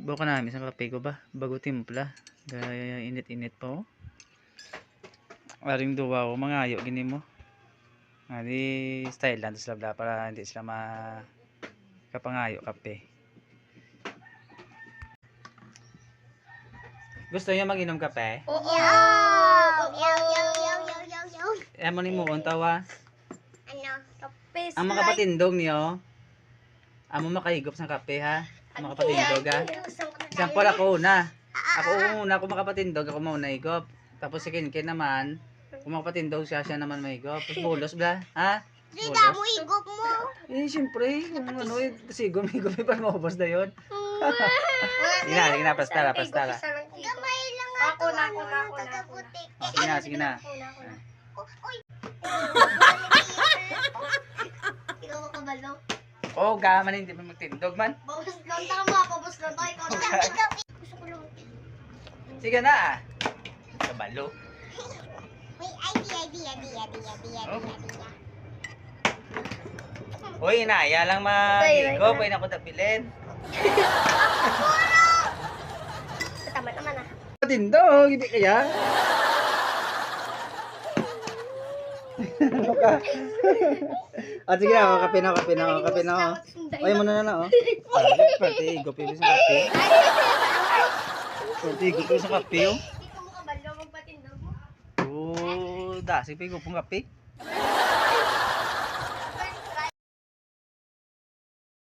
Buka namin sa kape ko ba? Bago timpla. Gaya init-init pa oh. Aring duwa ko, mangayo gini mo. Di style lang sa labla para hindi sila kapangayo kape. Gusto niyo mag-inom kape? Oo. Mo ni mo tawa. Ano? Kape. Ang mga kapatindog niyo. Amo makahigop sa kape ha. Ang mga kapatindog ha. Example ako una. Ako una ako makapatindog, ako mauna higop. Tapos si Kinkin naman, kung makapatindog siya naman mahigop. Tapos bulos bla, ha? Sida mo igop mo. Eh, siyempre, kung ano eh, sigom pa maubos na yun. Sige na, pastala. Gamay lang nga Ako na. tagaputik. Sige na. Uy. Ikaw ka kabalo. Oh, gaman hindi mo magtindog man. Babos lang tama, babos lang tayo. Ikaw na. Gusto ko lang. Sige na. Kabalo. May idea. Uy, inaya lang mag-higop. Ay, naku, tabilin. Tama na. Patindog, hindi kaya? At sige na, kape na. Ay, muna na, oh. Pati, higop yung sa kape. Pati, higop yung sa kape, oh. Hindi ko mo kabalo, magpatindog mo. Oh, dasig pa higop yung kape.